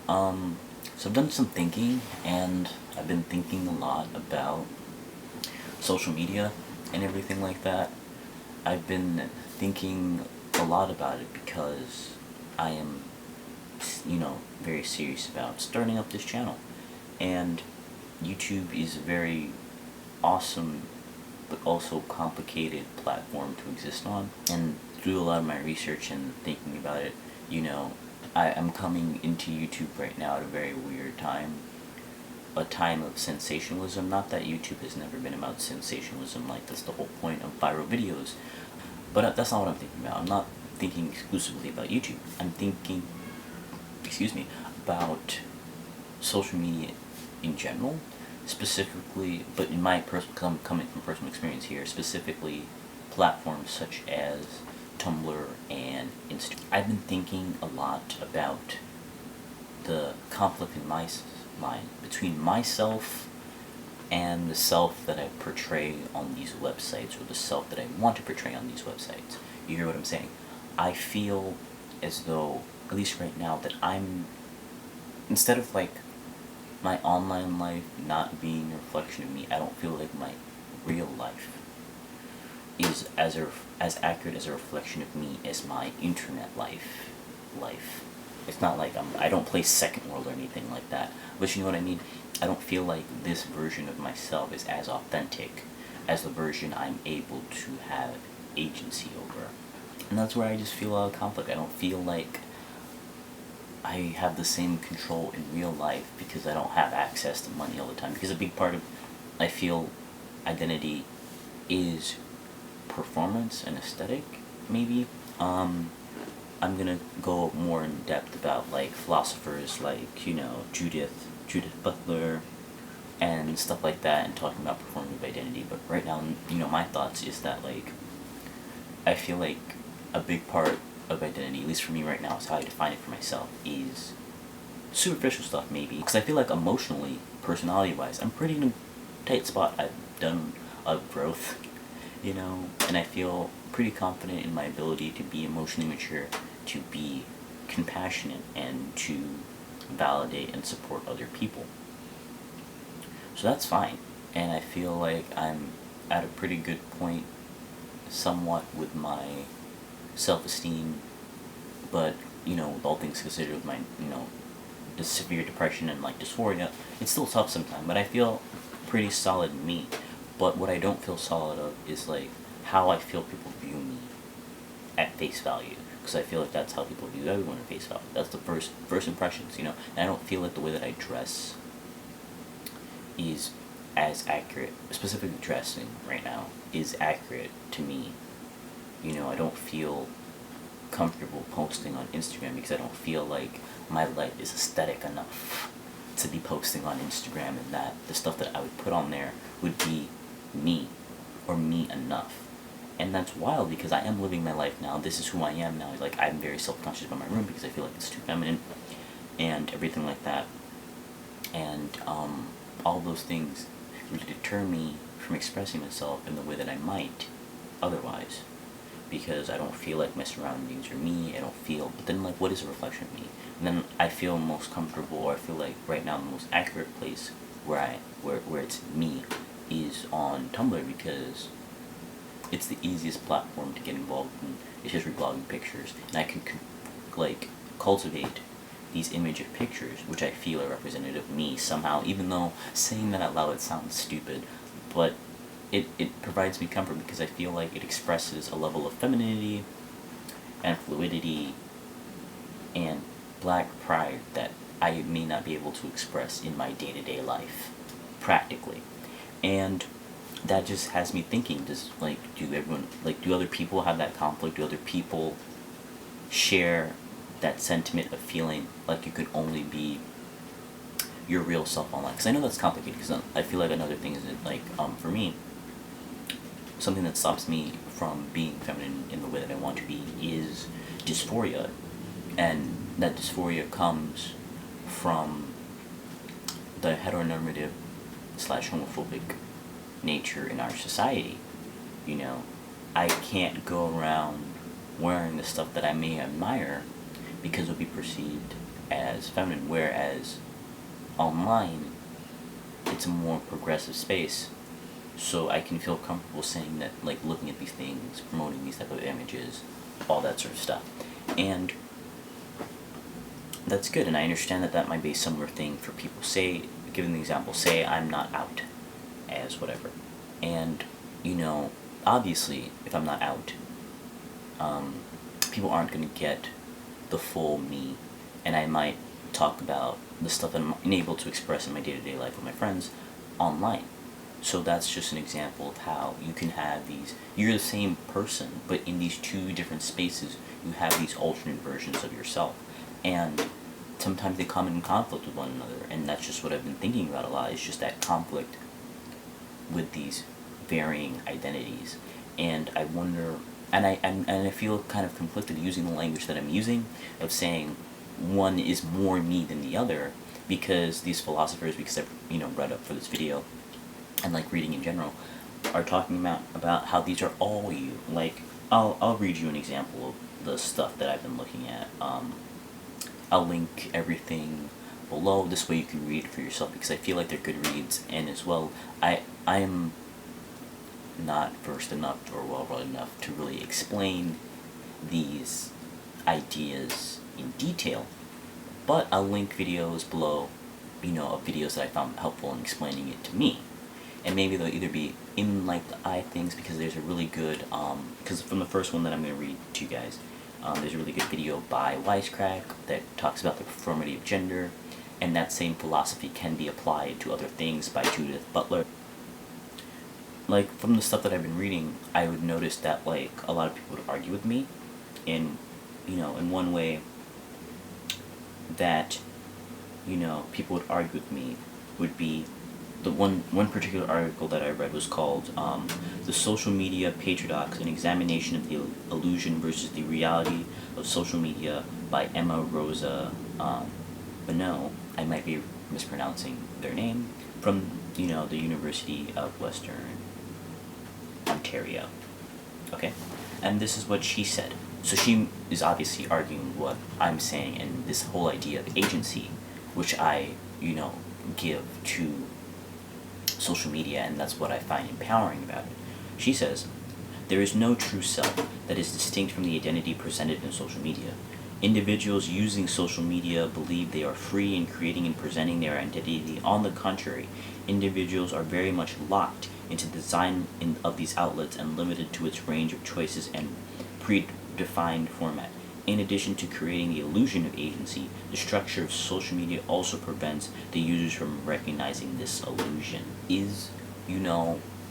So I've done some thinking, and I've been thinking a lot about social media and everything like that. I've been thinking a lot about it because I am, very serious about starting up this channel. And YouTube is a very awesome but also complicated platform to exist on. And through a lot of my research and thinking about it, I'm coming into YouTube right now at a very weird time. A time of sensationalism. Not that YouTube has never been about sensationalism, like that's the whole point of viral videos. But that's not what I'm thinking about. I'm not thinking exclusively about YouTube. I'm thinking, about social media in general, specifically, but in my coming from personal experience here, specifically platforms such as Tumblr and Instagram. I've been thinking a lot about the conflict in my mind between myself and the self that I portray on these websites, or the self that I want to portray on these websites. You hear what I'm saying? I feel as though, at least right now, that instead of like my online life not being a reflection of me, I don't feel like my real life is as accurate as a reflection of me as my internet life. It's not like I don't play Second World or anything like that. But you know what I mean? I don't feel like this version of myself is as authentic as the version I'm able to have agency over. And that's where I just feel a lot of conflict. I don't feel like I have the same control in real life because I don't have access to money all the time. Because a big part of, I feel, identity is performance and aesthetic, maybe. I'm gonna go more in depth about like philosophers like, Judith Butler and stuff like that, and talking about performative identity. But right now, my thoughts is that like I feel like a big part of identity, at least for me right now, is how I define it for myself, is superficial stuff maybe. Because I feel like emotionally, personality-wise, I'm pretty in a tight spot. I've done a growth, and I feel pretty confident in my ability to be emotionally mature, to be compassionate, and to validate and support other people. So that's fine. And I feel like I'm at a pretty good point somewhat with my self-esteem, but, with all things considered, with my, the severe depression and like dysphoria, it's still tough sometimes, but I feel pretty solid in me. But what I don't feel solid of is like how I feel people view me at face value, because I feel like that's how people view everyone at face value. That's the first impressions, and I don't feel like the way that I dress is as accurate, specifically dressing right now, is accurate to me. I don't feel comfortable posting on Instagram because I don't feel like my life is aesthetic enough to be posting on Instagram, and that the stuff that I would put on there would be me, or me enough. And that's wild because I am living my life now. This is who I am now. Like, I'm very self-conscious about my room because I feel like it's too feminine and everything like that. And all those things really deter me from expressing myself in the way that I might otherwise, because I don't feel like my surroundings are me. I don't feel, but then like, what is a reflection of me? And then I feel most comfortable, or I feel like right now the most accurate place where it's me is on Tumblr, because it's the easiest platform to get involved in. It's just reblogging pictures, and I can cultivate these image of pictures which I feel are representative of me somehow, even though saying that out loud it sounds stupid, but it provides me comfort because I feel like it expresses a level of femininity and fluidity and black pride that I may not be able to express in my day-to-day life, practically. And that just has me thinking, do other people have that conflict? Do other people share that sentiment of feeling like you could only be your real self online? Because I know that's complicated, because I feel like another thing is that, like, for me, something that stops me from being feminine in the way that I want to be is dysphoria. And that dysphoria comes from the heteronormative / homophobic nature in our society. I can't go around wearing the stuff that I may admire because it will be perceived as feminine, whereas online it's a more progressive space. So I can feel comfortable saying that, like, looking at these things, promoting these type of images, all that sort of stuff. And that's good, and I understand that that might be a similar thing for people. Say, given the example, say I'm not out as whatever. And, obviously, if I'm not out, people aren't going to get the full me, and I might talk about the stuff that I'm unable to express in my day-to-day life with my friends online. So that's just an example of how you can have these, you're the same person, but in these two different spaces, you have these alternate versions of yourself. And sometimes they come in conflict with one another, and that's just what I've been thinking about a lot, is just that conflict with these varying identities. And I wonder, and I feel kind of conflicted using the language that I'm using, of saying one is more me than the other, because these philosophers, because I've read up for this video, and like reading in general, are talking about how these are all you. Like, I'll read you an example of the stuff that I've been looking at. I'll link everything below, this way you can read it for yourself, because I feel like they're good reads, and as well, I am not versed enough or well read enough to really explain these ideas in detail, but I'll link videos below, of videos that I found helpful in explaining it to me. And maybe they'll either be in like the eye things, because there's a really good, because from the first one that I'm going to read to you guys, there's a really good video by Wisecrack that talks about the performative gender, and that same philosophy can be applied to other things by Judith Butler. Like, from the stuff that I've been reading, I would notice that, like, a lot of people would argue with me in, in one way that, people would argue with me would be the one particular article that I read was called "The Social Media Paradox: An Examination of the Illusion versus the Reality of Social Media" by Emma Rosa Bonneau. I might be mispronouncing their name, from the University of Western Ontario. Okay, and this is what she said. So she is obviously arguing what I'm saying, and this whole idea of agency, which I give to social media, and that's what I find empowering about it. She says, "There is no true self that is distinct from the identity presented in social media. Individuals using social media believe they are free in creating and presenting their identity. On the contrary, individuals are very much locked into the design of these outlets and limited to its range of choices and predefined format. In addition to creating the illusion of agency, the structure of social media also prevents the users from recognizing this illusion." Is,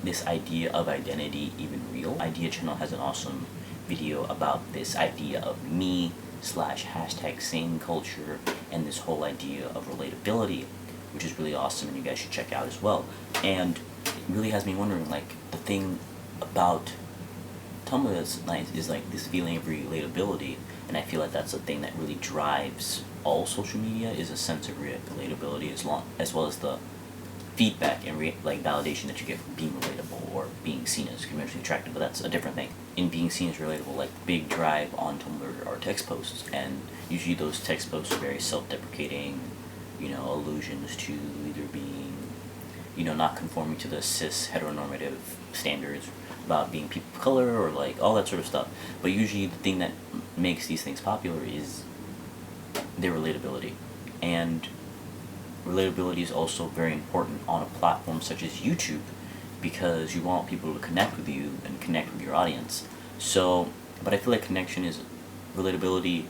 this idea of identity even real? Idea Channel has an awesome video about this idea of me / hashtag same culture, and this whole idea of relatability, which is really awesome, and you guys should check out as well. And it really has me wondering, like, the thing about Tumblr that's nice is like this feeling of relatability, and I feel like that's the thing that really drives all social media, is a sense of relatability, as well as the feedback and validation that you get from being relatable or being seen as commercially attractive. But that's a different thing. In being seen as relatable, like, big drive on Tumblr are text posts, and usually those text posts are very self-deprecating, allusions to either being, not conforming to the cis heteronormative standards about being people of color, or like all that sort of stuff. But usually the thing that makes these things popular is their relatability. And relatability is also very important on a platform such as YouTube, because you want people to connect with you and connect with your audience. So, but I feel like relatability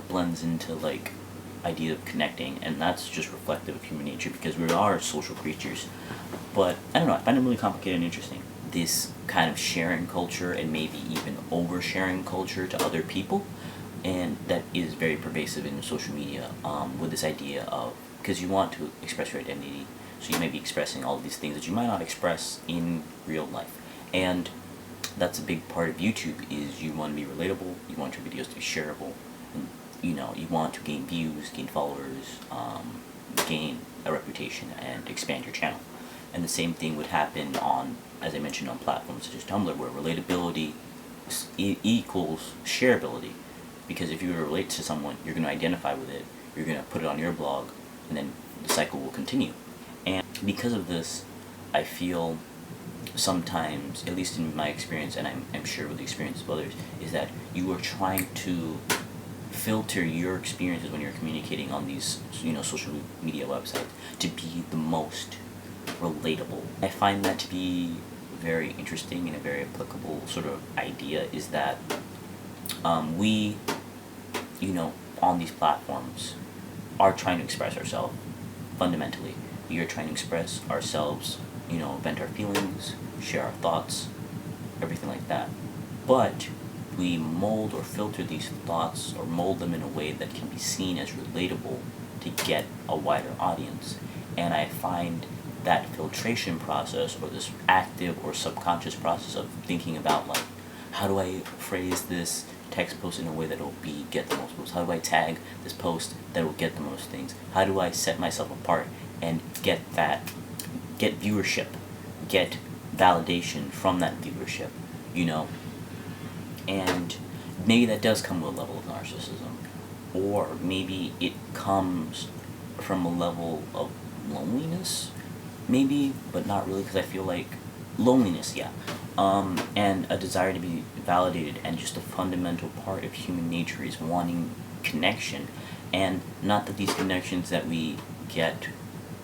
blends into like idea of connecting, and that's just reflective of human nature, because we are social creatures. But I don't know, I find it really complicated and interesting, this kind of sharing culture, and maybe even oversharing culture to other people, and that is very pervasive in social media, with this idea of, because you want to express your identity, so you may be expressing all of these things that you might not express in real life. And that's a big part of YouTube, is you want to be relatable, you want your videos to be shareable, and you want to gain views, gain followers, gain a reputation, and expand your channel. And the same thing would happen on, as I mentioned, on platforms such as Tumblr, where relatability equals shareability, because if you relate to someone, you're going to identify with it, you're going to put it on your blog, and then the cycle will continue. And because of this, I feel sometimes, at least in my experience, and I'm sure with the experience of others, is that you are trying to filter your experiences when you're communicating on these, social media websites to be the most relatable. I find that to be very interesting and a very applicable sort of idea, is that we, on these platforms are trying to express ourselves fundamentally. We are trying to express ourselves, vent our feelings, share our thoughts, everything like that. But we mold or filter these thoughts or mold them in a way that can be seen as relatable to get a wider audience. And I find that filtration process, or this active or subconscious process of thinking about, like, how do I phrase this text post in a way that will get the most posts? How do I tag this post that will get the most things? How do I set myself apart and get viewership, get validation from that viewership, And maybe that does come with a level of narcissism, or maybe it comes from a level of loneliness, maybe, but not really, because I feel like loneliness, yeah, and a desire to be validated, and just a fundamental part of human nature is wanting connection, and not that these connections that we get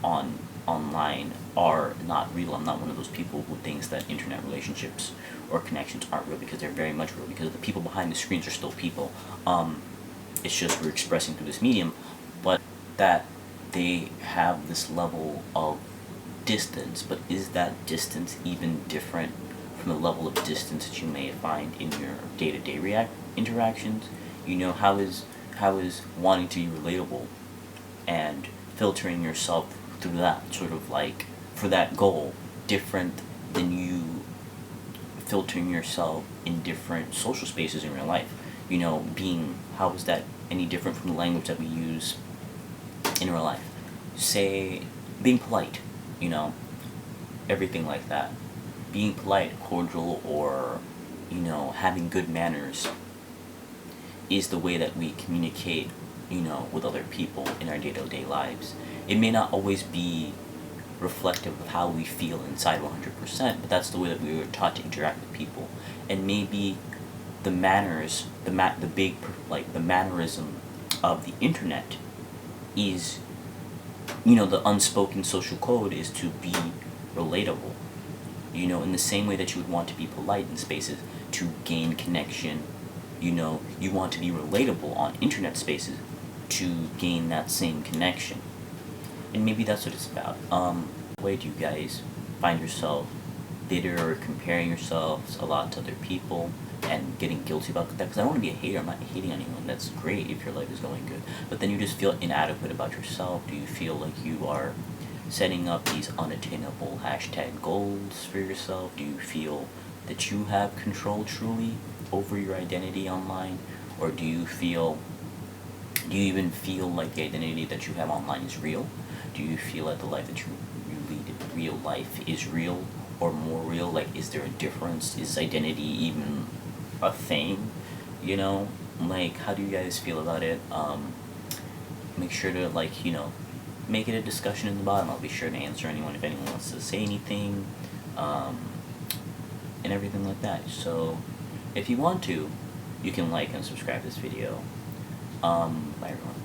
online are not real. I'm not one of those people who thinks that internet relationships or connections aren't real, because they're very much real, because the people behind the screens are still people. It's just we're expressing through this medium, but that they have this level of distance. But is that distance even different from the level of distance that you may find in your day-to-day interactions? How is wanting to be relatable and filtering yourself through that sort of, like, for that goal, different than you filtering yourself in different social spaces in real life? How is that any different from the language that we use in real life? Say, being polite, everything like that. Being polite, cordial, or, having good manners is the way that we communicate, with other people in our day-to-day lives. It may not always be reflective of how we feel inside 100%, but that's the way that we were taught to interact with people. And maybe the manners, the mannerism of the internet is, the unspoken social code is to be relatable. In the same way that you would want to be polite in spaces to gain connection, you want to be relatable on internet spaces to gain that same connection. And maybe that's what it's about. Why do you guys find yourself bitter or comparing yourselves a lot to other people and getting guilty about that? Because I don't want to be a hater. I'm not hating anyone. That's great if your life is going good. But then you just feel inadequate about yourself. Do you feel like you are setting up these unattainable hashtag goals for yourself? Do you feel that you have control truly over your identity online? Or do you even feel like the identity that you have online is real? Do you feel like the life that you lead in real life is real or more real? Like, is there a difference? Is identity even a thing? Like, how do you guys feel about it? Make sure to, make it a discussion in the bottom. I'll be sure to answer if anyone wants to say anything, and everything like that. So, if you want to, you can like and subscribe this video. Bye everyone.